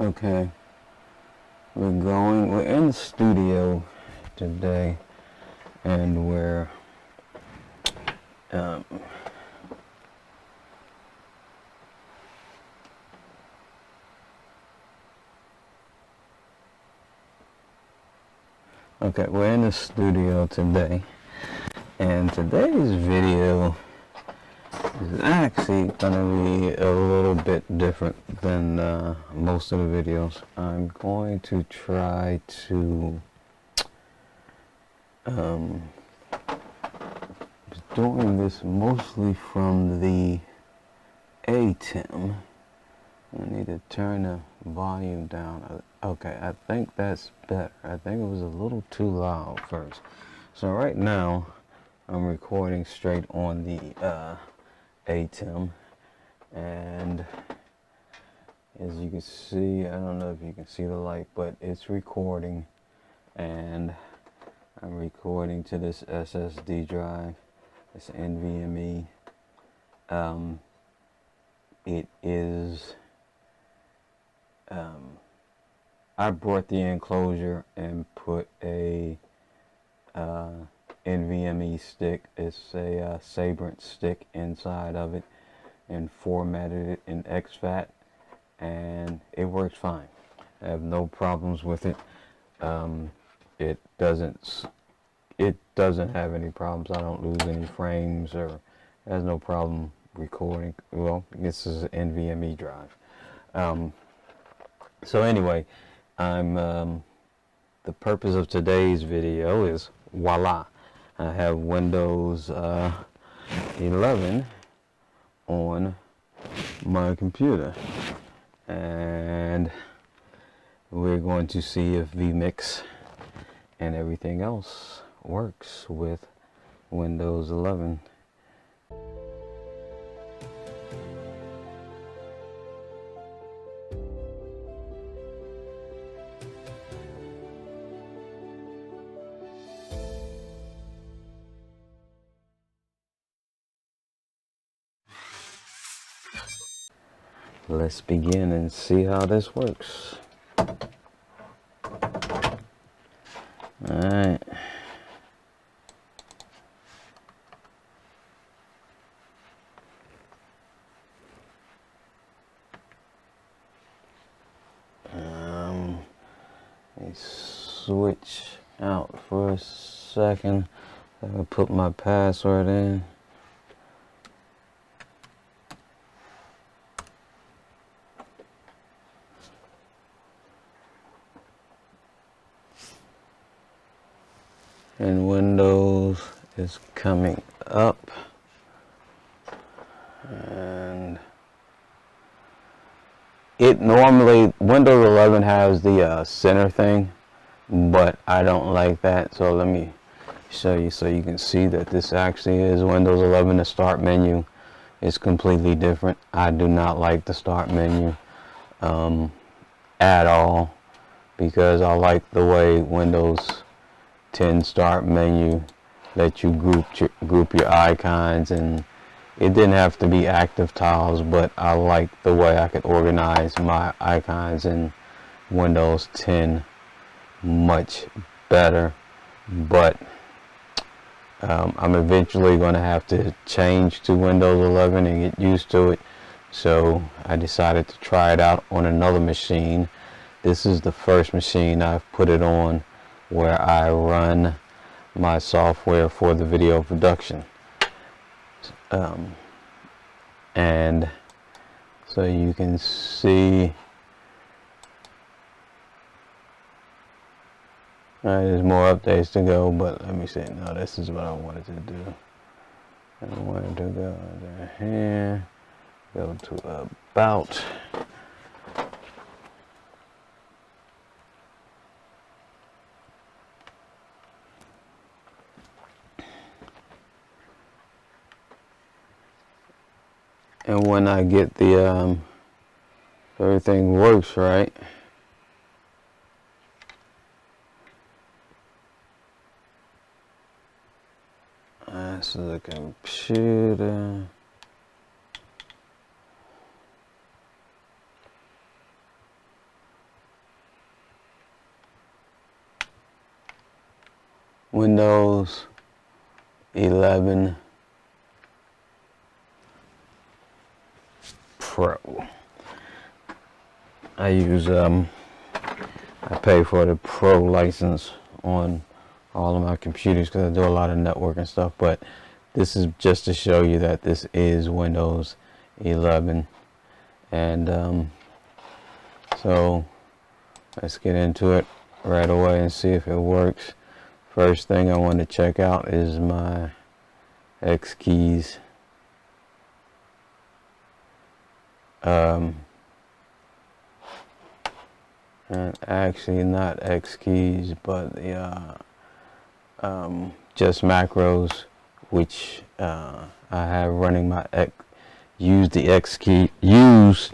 Okay, we're in the studio today, and um, we're in the studio today, and today's video is actually gonna be a little bit different than most of the videos. I'm going to try to doing this mostly from the ATEM. I need to turn the volume down. Okay, I think that's better. I think it was a little too loud first. So right now, I'm recording straight on the ATEM, and as you can see, I don't know if you can see the light, but it's recording, and I'm recording to this SSD drive. It's NVMe. It is I brought the enclosure and put a NVMe stick. It's a Sabrent stick inside of it, and formatted it in exFAT, and it works fine. I have no problems with it. It doesn't have any problems. I don't lose any frames, or it has no problem recording. Well, this is an NVMe drive. So anyway, the purpose of today's video is, voila, I have Windows 11 on my computer, and we're going to see if vMix and everything else works with Windows 11. Let's begin and see how this works. Alright. Let me switch out for a second. I'm gonna put my password in. And Windows is coming up, and it normally, Windows 11 has the center thing, but I don't like that. So let me show you so you can see that this actually is Windows 11. The start menu is completely different. I do not like the start menu at all, because I like the way Windows 10 start menu let you group your icons, and it didn't have to be active tiles, but I like the way I could organize my icons in Windows 10 much better. But I'm eventually going to have to change to Windows 11 and get used to it, so I decided to try it out on another machine. This is the first machine I've put it on where I run my software for the video production. And so you can see there's more updates to go, but let me see. No, this is what I wanted to do. I wanted to go under here, go to About. And when I get the everything works right, this is a computer. Windows 11 Pro. I use I pay for the Pro license on all of my computers because I do a lot of networking stuff, but this is just to show you that this is Windows 11. And so let's get into it right away and see if it works. First thing I want to check out is my X keys. And actually not X keys, but the just macros, which I have running my use the X key use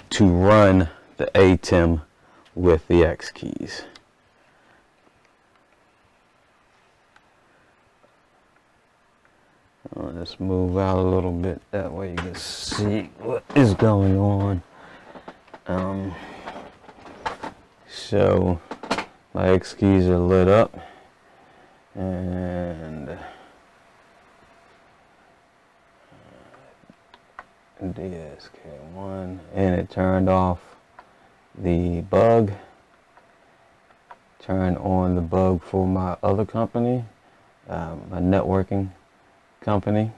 to run the ATEM with the X keys. Let's move out a little bit, that way you can see what is going on. So my X keys are lit up, and DSK1, and it turned off the bug. Turned on the bug for my other company, my networking company,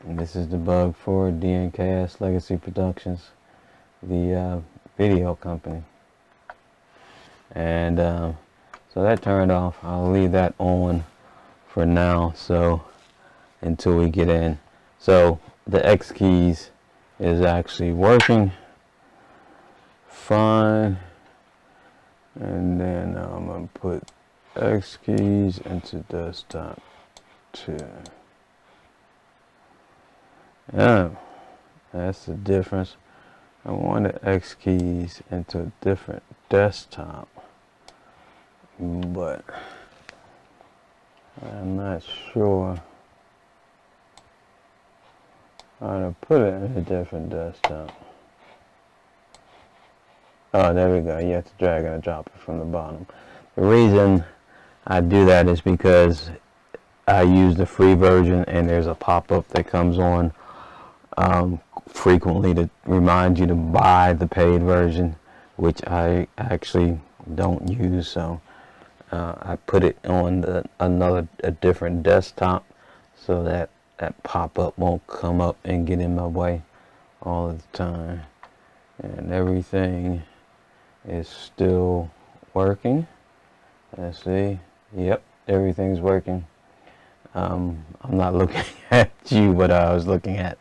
and this is the bug for DNKS Legacy Productions, the video company. And so that turned off. I'll leave that on for now, so until we get in. So the X keys is actually working fine, and then I'm gonna put X keys into desktop 2. Yeah, that's the difference. I want the X keys into a different desktop, but I'm not sure how to put it in a different desktop. Oh, there we go. You have to drag and drop it from the bottom. The reason I do that is because I use the free version, and there's a pop-up that comes on frequently to remind you to buy the paid version, which I actually don't use. So I put it on a different desktop so that that pop-up won't come up and get in my way all of the time. And everything is still working. Let's see. Yep, everything's working. I'm not looking at you, but I was looking at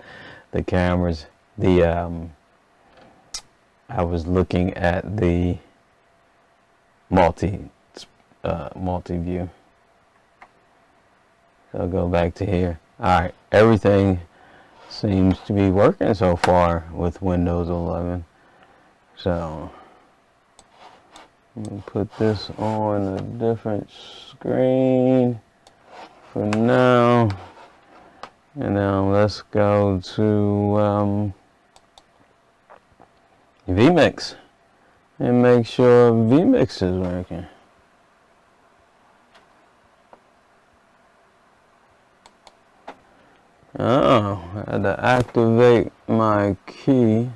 the cameras. I was looking at the multi-view. So I'll go back to here. Alright, everything seems to be working so far with Windows 11. So I'm going to put this on a different screen for now. And now let's go to vMix and make sure vMix is working. Oh, I had to activate my key.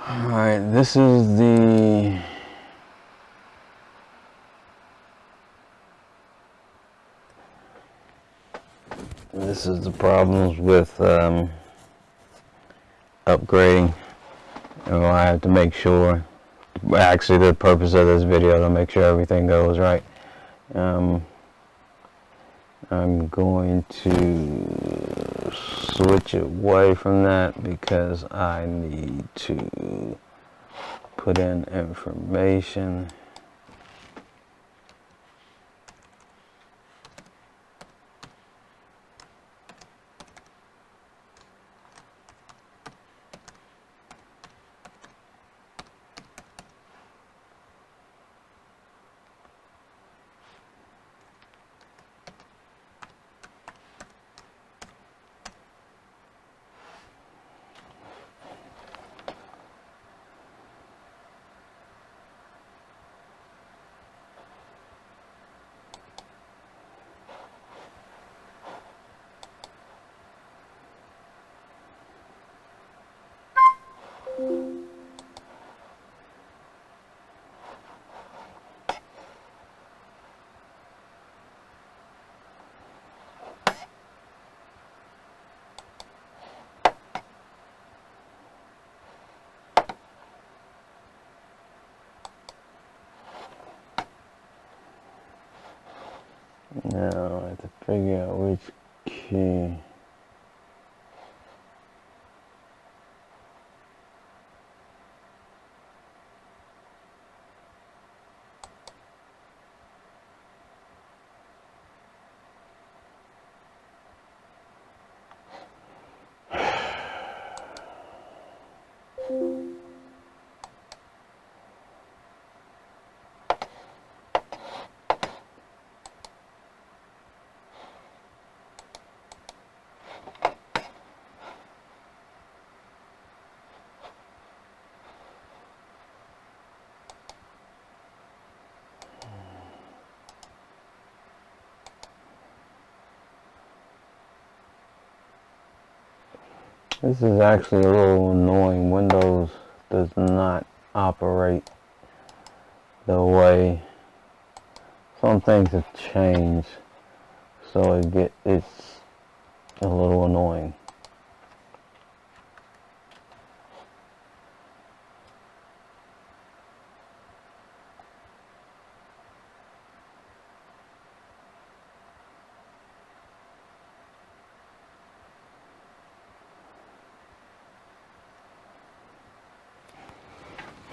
Alright, this is the problems with upgrading. I have to make sure, actually the purpose of this video, to make sure everything goes right. I'm going to switch away from that because I need to put in information. Now I have to figure out which key. This is actually a little annoying. Windows does not operate the way some things have changed, so it's a little annoying.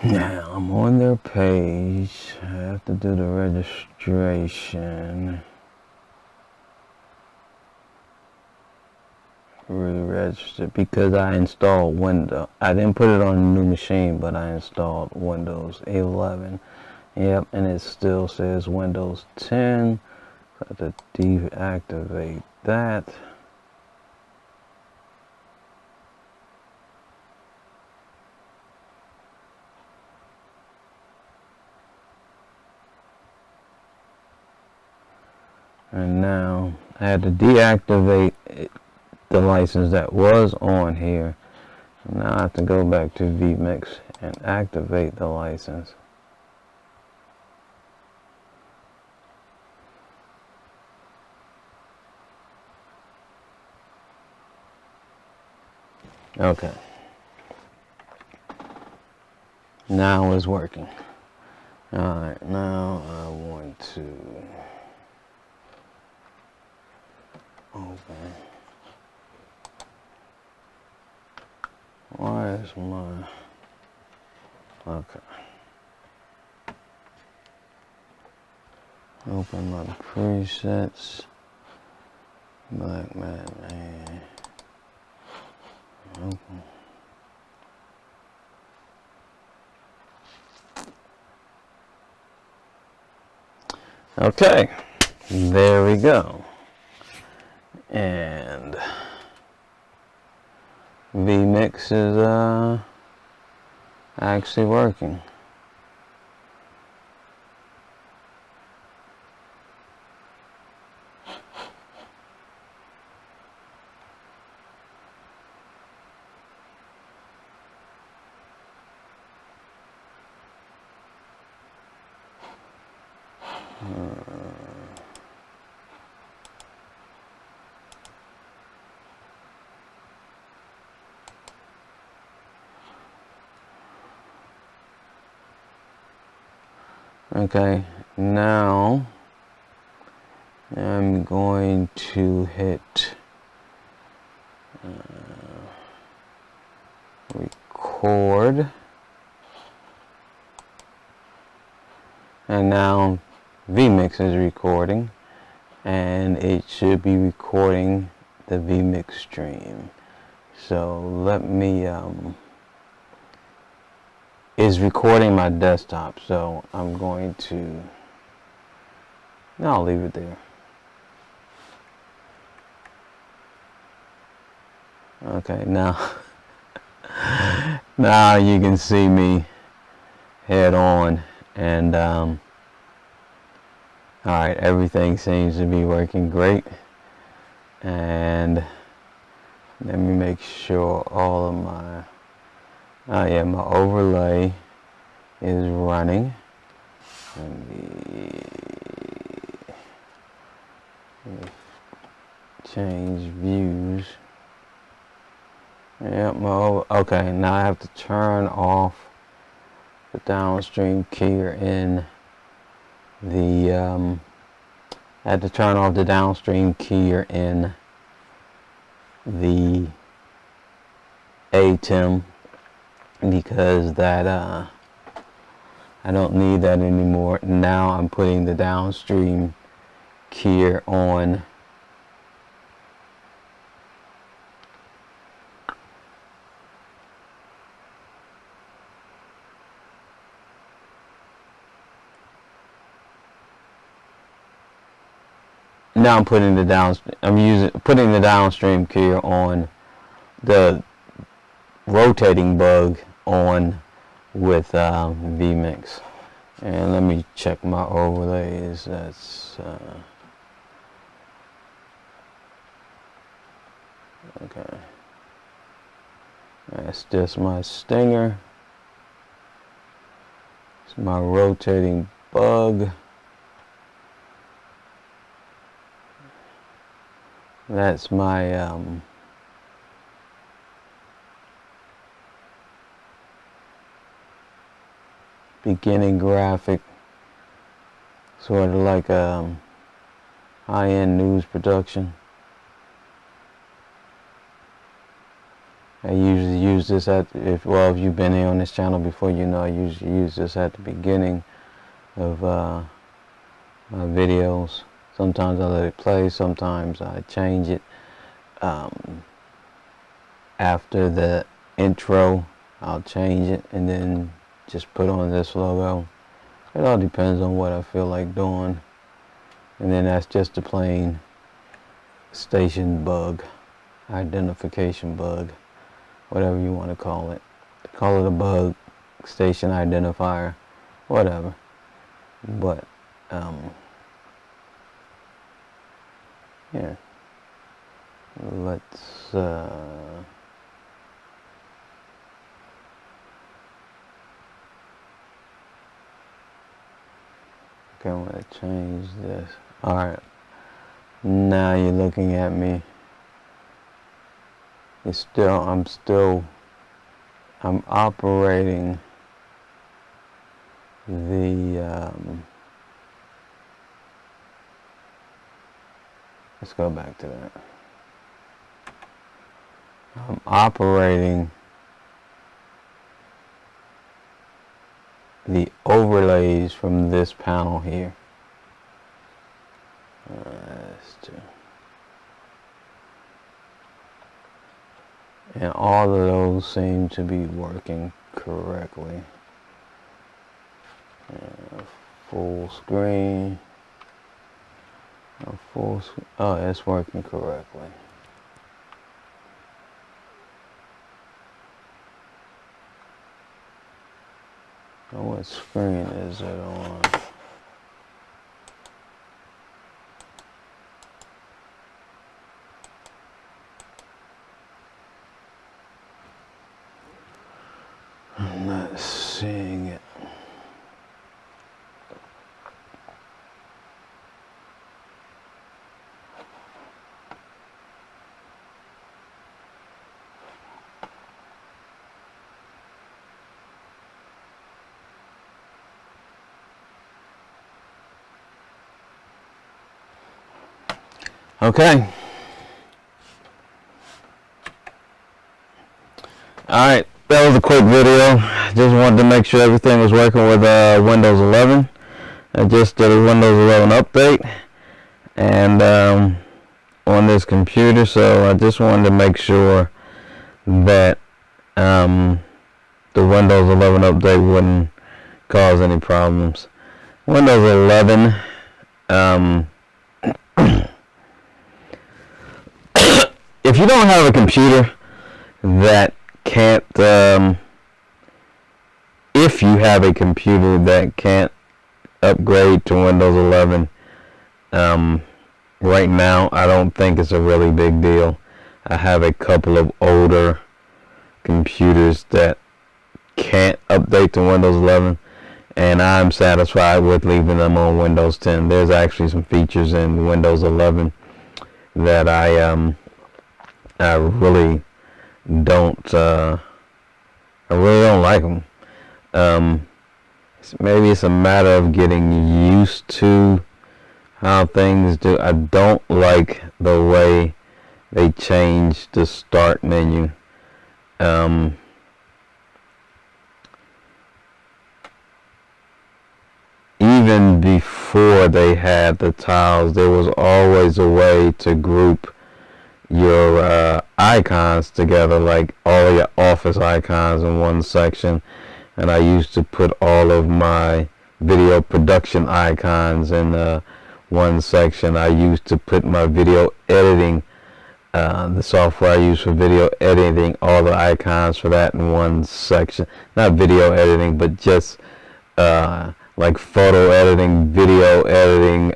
Now I'm on their page. I have to do the registration. Re-register because I installed Windows. I didn't put it on a new machine, but I installed Windows 11. Yep, and it still says Windows 10. So I have to deactivate that. And now I had to deactivate the license that was on here. Now I have to go back to vMix and activate the license. Okay. Now it's working. Alright, now I want to open. Why is my... Okay. Open my presets. Black man. Open. Okay, there we go. And vMix is actually working. Okay, now I'm going to hit record, and now vMix is recording, and it should be recording the vMix stream. So let me is recording my desktop, so I'm going to, no, I'll leave it there. Okay, now now you can see me head on, and alright, everything seems to be working great. And let me make sure all of my my overlay is running. Let me change views. Yep, okay, now I have to turn off the downstream keyer in the I had to turn off the downstream keyer in the ATEM because that I don't need that anymore. Now I'm putting the downstream keyer on putting the downstream keyer on the rotating bug on with vMix. And let me check my overlays. That's okay. That's just my stinger. It's my rotating bug. That's my beginning graphic, sort of like a high-end news production. I usually use this if you've been here on this channel before, you know I usually use this at the beginning of my videos. Sometimes I let it play, sometimes I change it. After the intro, I'll change it and then just put on this logo. It all depends on what I feel like doing. And then that's just a plain station bug, identification bug, whatever you want to call it. Call it a bug, station identifier, whatever. But yeah, let's okay, I'm gonna change this. Alright, now you're looking at me. It's still, I'm operating the let's go back to that. I'm operating the overlays from this panel here. And all of those seem to be working correctly. Full screen. Oh, it's working correctly. Oh, what screen is it on? I'm not seeing it. Okay. Alright, that was a quick video. Just wanted to make sure everything was working with Windows 11. I just did a Windows 11 update and on this computer, so I just wanted to make sure that the Windows 11 update wouldn't cause any problems. Windows 11 if you don't have a computer that can't if you have a computer that can't upgrade to Windows 11 right now, I don't think it's a really big deal. I have a couple of older computers that can't update to Windows 11, and I'm satisfied with leaving them on Windows 10. There's actually some features in Windows 11 that I really don't like them. Maybe it's a matter of getting used to how things do. I don't like the way they changed the start menu. Even before they had the tiles, there was always a way to group your icons together, like all your office icons in one section. And I used to put all of my video production icons in one section. I used to put my video editing, the software I use for video editing, all the icons for that in one section. Not video editing, but just like photo editing, video editing,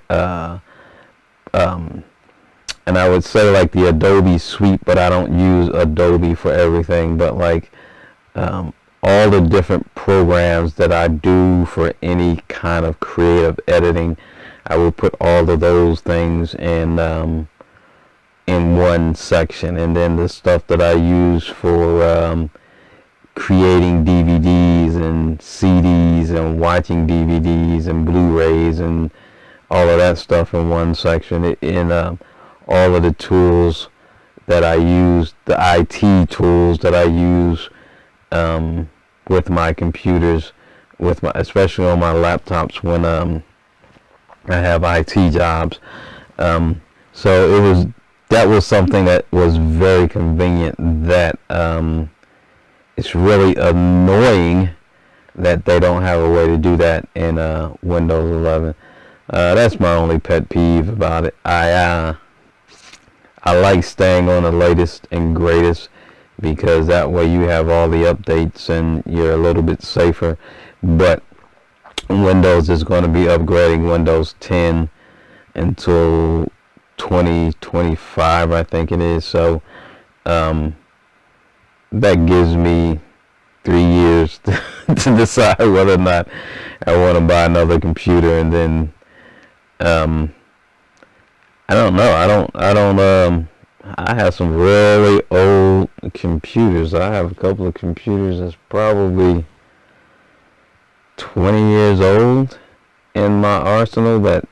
and I would say like the Adobe suite, but I don't use Adobe for everything, but like all the different programs that I do for any kind of creative editing, I will put all of those things in one section. And then the stuff that I use for creating DVDs and CDs and watching DVDs and Blu-rays and all of that stuff in one section. In all of the tools that I use, the IT tools that I use with my computers, especially on my laptops when I have IT jobs. So that was something that was very convenient. That it's really annoying that they don't have a way to do that in Windows 11. That's my only pet peeve about it. I like staying on the latest and greatest, because that way you have all the updates and you're a little bit safer. But Windows is going to be upgrading Windows 10 until 2025, I think it is. So that gives me 3 years to decide whether or not I want to buy another computer. And then I don't know. I have some really old computers. I have a couple of computers that's probably 20 years old in my arsenal that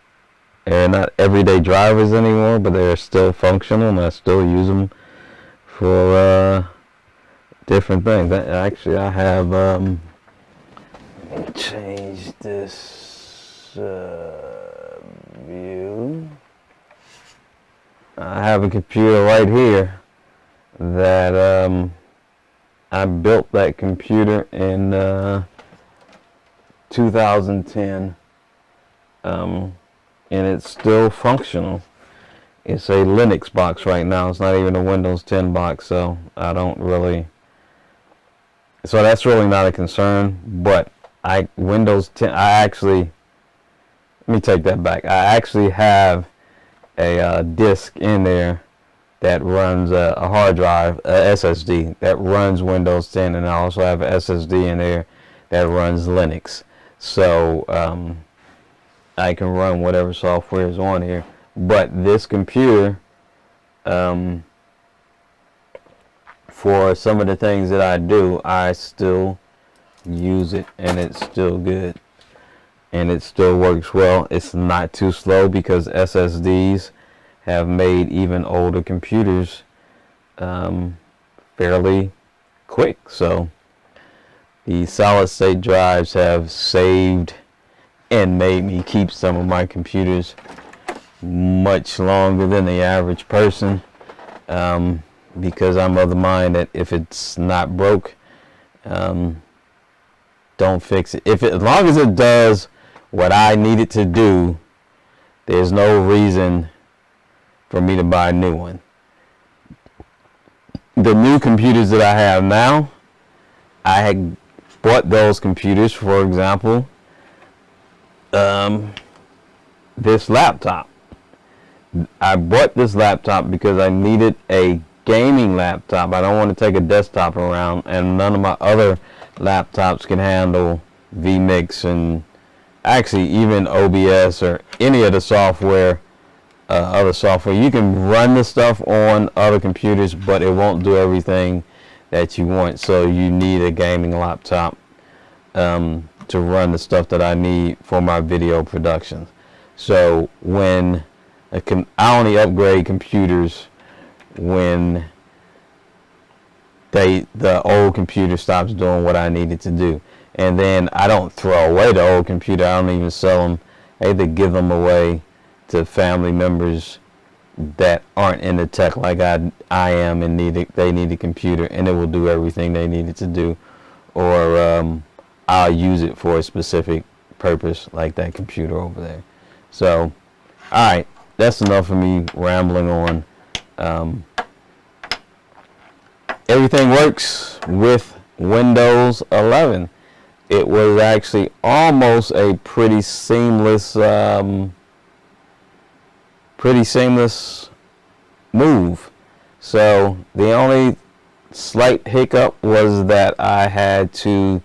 are not everyday drivers anymore, but they're still functional and I still use them for different things. Actually, I have let me change this view. I have a computer right here that I built that computer in 2010, and it's still functional. It's a Linux box right now. It's not even a Windows 10 box, so I don't really. So that's really not a concern. But Windows 10. Let me take that back. I actually have a disk in there that runs a hard drive, a SSD that runs Windows 10, and I also have a SSD in there that runs Linux. So I can run whatever software is on here. But this computer, for some of the things that I do, I still use it, and it's still good. And it still works well. It's not too slow, because SSDs have made even older computers fairly quick. So the solid state drives have saved and made me keep some of my computers much longer than the average person, because I'm of the mind that if it's not broke, don't fix it. As long as it does what I need it to do, there's no reason for me to buy a new one. The new computers that I have now, I had bought those computers, for example, this laptop. I bought this laptop because I needed a gaming laptop. I don't want to take a desktop around, and none of my other laptops can handle vMix and actually even OBS or any of the software, other software. You can run the stuff on other computers, but it won't do everything that you want. So you need a gaming laptop to run the stuff that I need for my video production. So when I only upgrade computers when the old computer stops doing what I need it to do. And then I don't throw away the old computer. I don't even sell them. I either give them away to family members that aren't into tech like I am and they need a computer, and it will do everything they need it to do. Or I'll use it for a specific purpose, like that computer over there. So, alright, that's enough of me rambling on. Everything works with Windows 11. It was actually almost a pretty seamless move. So the only slight hiccup was that I had to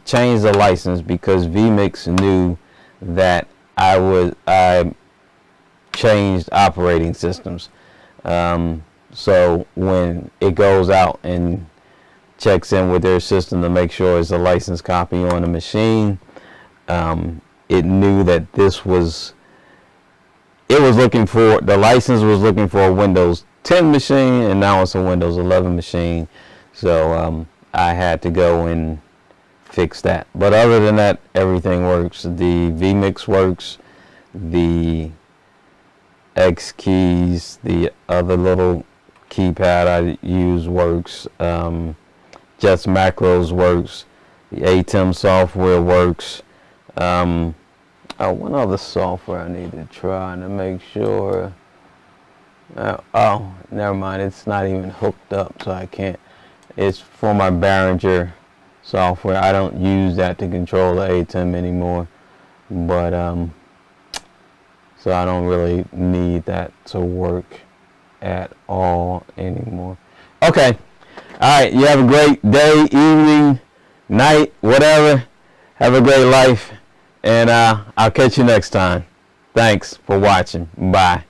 change the license because vMix knew that I changed operating systems. So when it goes out and checks in with their system to make sure it's a license copy on the machine, it knew that the license was looking for a Windows 10 machine, and now it's a Windows 11 machine. So I had to go and fix that. But other than that, everything works. The vMix works. The X keys, the other little keypad I use works. Just macros works. The ATEM software works. One other software I need to try to make sure. Oh, never mind. It's not even hooked up, so I can't. It's for my Behringer software. I don't use that to control the ATEM anymore. But so I don't really need that to work at all anymore. Okay. Alright, you have a great day, evening, night, whatever. Have a great life. And I'll catch you next time. Thanks for watching. Bye.